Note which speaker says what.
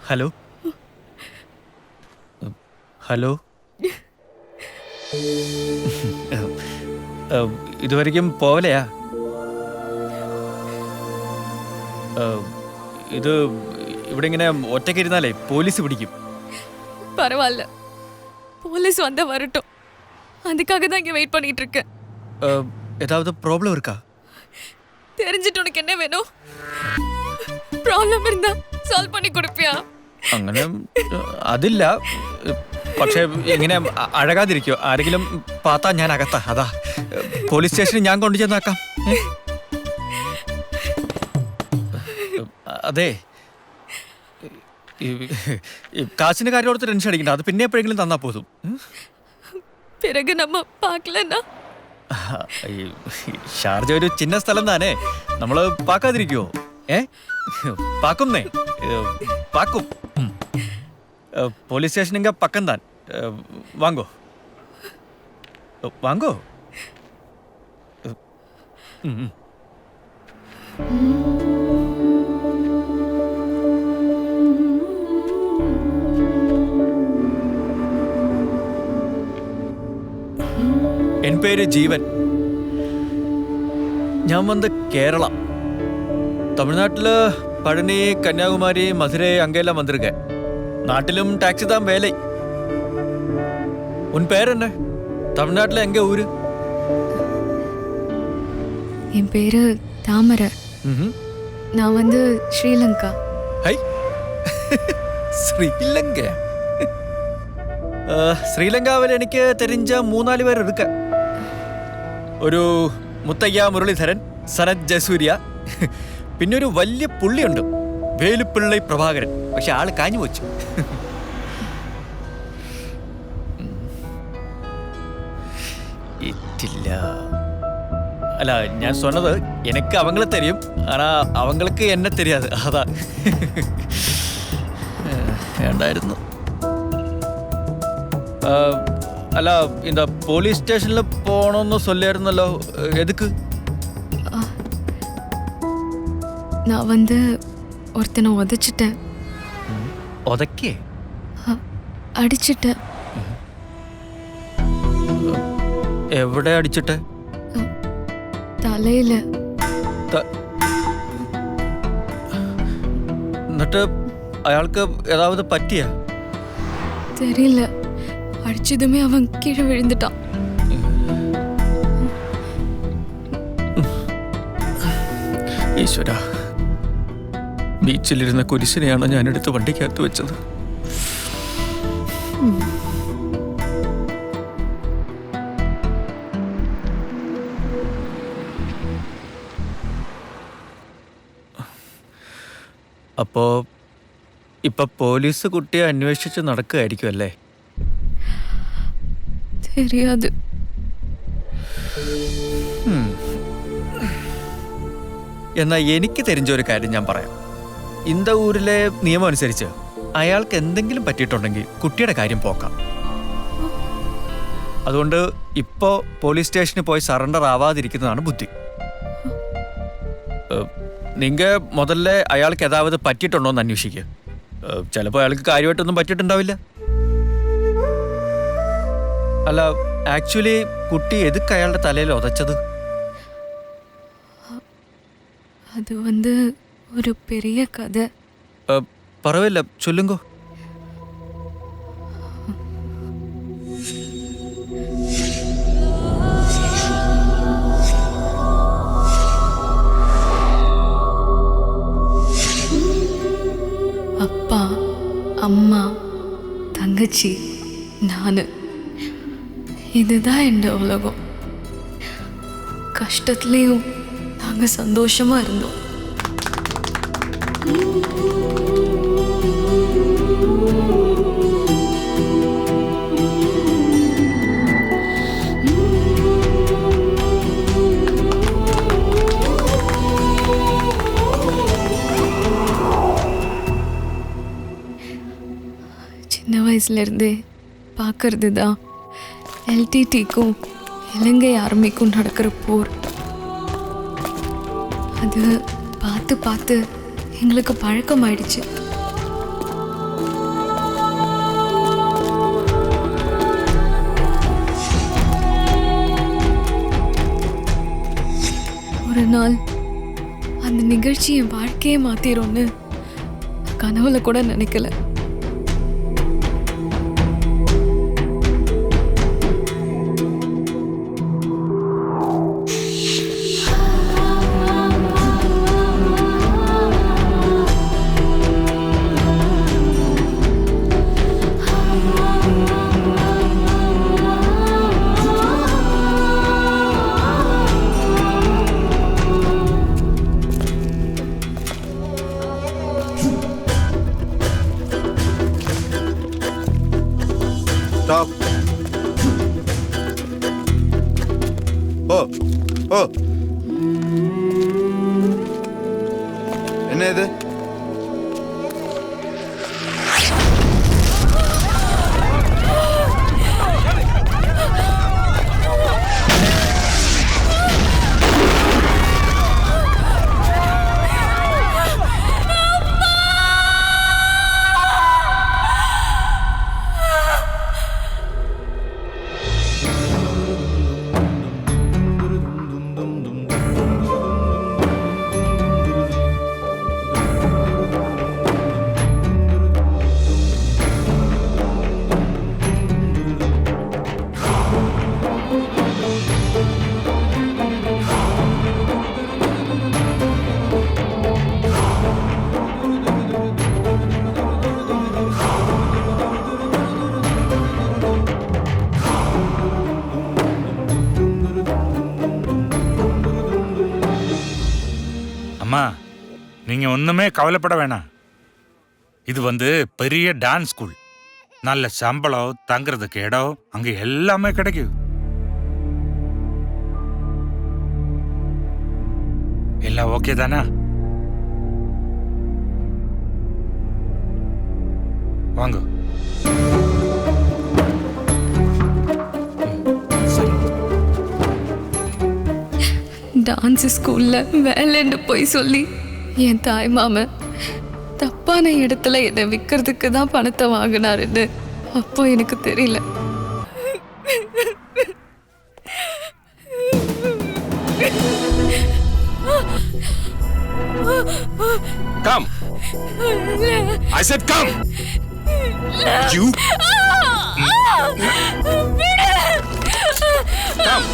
Speaker 1: Hello hello ഇതുവരെയ്ക്കും പോവലയാ? ഇത് ഇവിടെ ഇങ്ങനെ ഒറ്റയ്ക്ക് ഇരുന്നാലേ പോലീസ് പിടിക്കും.
Speaker 2: பரவாயில்ல, போலீஸ் வந்தா வரட்டும். அதுக்காக தான் இங்க வெயிட் பண்ணிட்டு இருக்கேன்.
Speaker 1: ஏதாவது ப்ராப்ளம் இருக்கா?
Speaker 2: தெரிஞ்சிட்டு உனக்கு என்ன வேணும்? ப்ராப்ளம் இருந்தா சால்வ் பண்ணி கொடுப்பியா?
Speaker 1: അങ്ങനെ അതില്ല. പക്ഷേ ഇങ്ങനെ അഴകാതിരിക്കോ? ആരെങ്കിലും പാത്താ ഞാൻ അകത്താ. അതാ പോലീസ് സ്റ്റേഷനിൽ ഞാൻ കൊണ്ടു ചെന്നാക്കാം. അതെ, കാശിന്റെ കാര്യം ഓർത്ത് ടെൻഷൻ അടിക്കണ്ട. അത് പിന്നെ എപ്പോഴെങ്കിലും തന്നാ പോതും.
Speaker 2: பிறகு நம்ம பார்க்கலன்னா?
Speaker 1: ഷാർജ ഒരു ചിന്ന സ്ഥലം താനേ. നമ്മള് പാക്കാതിരിക്കുവോ? പാക്കുന്നേ, പാക്കും. പോലീസ് സ്റ്റേഷനിങ്ക പക്കം താൻ. വാങ്ങോ വാങ്ങോ. என் பேரு ஜீவன். ഞാൻ വന്ന് കേരള, தமிழ்நாட்டில் பழனி, கன்னியாகுமரி, மதுரை அங்கெல்லாம் வந்திருக்கேன். நாட்டிலும் டாக்ஸி தான் வேலை. உன் பேர் என்ன? தமிழ்நாட்டில் எங்க ஊரு?
Speaker 2: என் பேரு தாமரை. நான் வந்து ஸ்ரீலங்கா.
Speaker 1: ஹை, ശ്രീലങ്ക. ശ്രീലങ്കാവിൽ എനിക്ക് തെരിഞ്ഞ 3-4 പേർ ഇരിക്ക. ഒരു മുത്തയ്യ മുരളീധരൻ, സനത് ജസൂര്യ, പിന്നെ ഒരു വലിയ പുള്ളിയുണ്ട്, വേലുപ്പിള്ളൈ പ്രഭാകരൻ. പക്ഷെ ആള് കാഞ്ഞു വെച്ചു. ഇറ്റില്ല. അല്ല, ഞാൻ சொன்னது எனக்கு அவங்கள தெரியும், ஆனா அவங்களுக்கு என்ன தெரியாது. അതാ വേണ്ടായിരുന്നു. അല്ല, இந்த போலீஸ் ஸ்டேஷன்ல போகணும்னு சொல்லியிருந்தല്ലോ, எதுக்கு?
Speaker 2: நான் வந்து ஒருத்தனை உதைச்சிட்டேன்.
Speaker 1: ഉതക്കേ?
Speaker 2: அடிச்சிட்டேன்.
Speaker 1: എവിടെ അടിച്ചിട്ട്?
Speaker 2: തലയില.
Speaker 1: എന്നിട്ട് അയാൾക്ക് ഏതാവത് പറ്റിയ?
Speaker 2: தெரியல, அடிச்சதுமே அவன் கீழே விழுந்துட்டான்.
Speaker 1: ഈശ്വര, ബീച്ചിലിരുന്ന കുരിശിനെയാണ് ഞാൻ എടുത്ത് വണ്ടിക്കകത്ത് വെച്ചത്. അപ്പോ ഇപ്പൊ പോലീസ് കുട്ടിയെ അന്വേഷിച്ച് നടക്കുകയായിരിക്കും അല്ലേ?
Speaker 2: தெரியாது.
Speaker 1: എന്നാ എനിക്ക് തെരിഞ്ഞ ഒരു കാര്യം ഞാൻ പറയാം. ഇന്ത ഊരിലെ നിയമം അനുസരിച്ച് അയാൾക്ക് എന്തെങ്കിലും പറ്റിയിട്ടുണ്ടെങ്കിൽ കുട്ടിയുടെ കാര്യം പോക്കാം. അതുകൊണ്ട് ഇപ്പോ പോലീസ് സ്റ്റേഷനിൽ പോയി സറണ്ടർ ആവാതിരിക്കുന്നതാണ് ബുദ്ധി. നിങ്ങ മുതലേ അയാൾക്ക് ഏതാവത് പറ്റിയിട്ടുണ്ടോ എന്ന് അന്വേഷിക്കുക. ചിലപ്പോൾ അയാൾക്ക് കാര്യമായിട്ടൊന്നും പറ്റിയിട്ടുണ്ടാവില്ല. അല്ല, ആക്ച്വലി കുട്ടി എതുക്ക് അയാളുടെ തലയിൽ ഉതച്ചത്?
Speaker 2: அது வந்து ஒரு பெரிய கதை.
Speaker 1: പറവില്ല, ചൊല്ലുങ്കോ.
Speaker 2: அப்பா, அம்மா, தங்கச்சி, நான். இதுதான் என் உலகம். கஷ்டத்துலேயும் நாங்கள் சந்தோஷமா இருந்தோம். சின்ன வயசுலேருந்தே பார்க்கறது தான் எல்டிடிக்கும் இலங்கை ஆர்மிக்கும் நடக்கிற போர். அது பார்த்து பார்த்து எங்களுக்கு பழக்கமாயிடுச்சு. நிகழ்ச்சி என் வாழ்க்கையே மாத்திரும்னு கனவுல கூட நினைக்கல.
Speaker 3: Stop. Oh, oh. என்ன இது?
Speaker 4: அம்மா, நீங்க ஒண்ணுமே கவலைப்பட வேணாம். இது பெரிய டான்ஸ் ஸ்கூல். நல்ல சம்பளம், தங்குறதுக்கு இடம் அங்க எல்லாமே கிடைக்கும். எல்லாம் ஓகே தானா? வாங்க.
Speaker 2: டான்ஸ் ஸ்கூல்ல வேலைன்னு போய் சொல்லி என் தாய் மாமன் தப்பான இடத்துல என்னை விற்கிறதுக்கு தான் பணத்தை வாங்கினாருன்னு அப்போ எனக்கு தெரியல.
Speaker 5: Come. I said come. You. Come.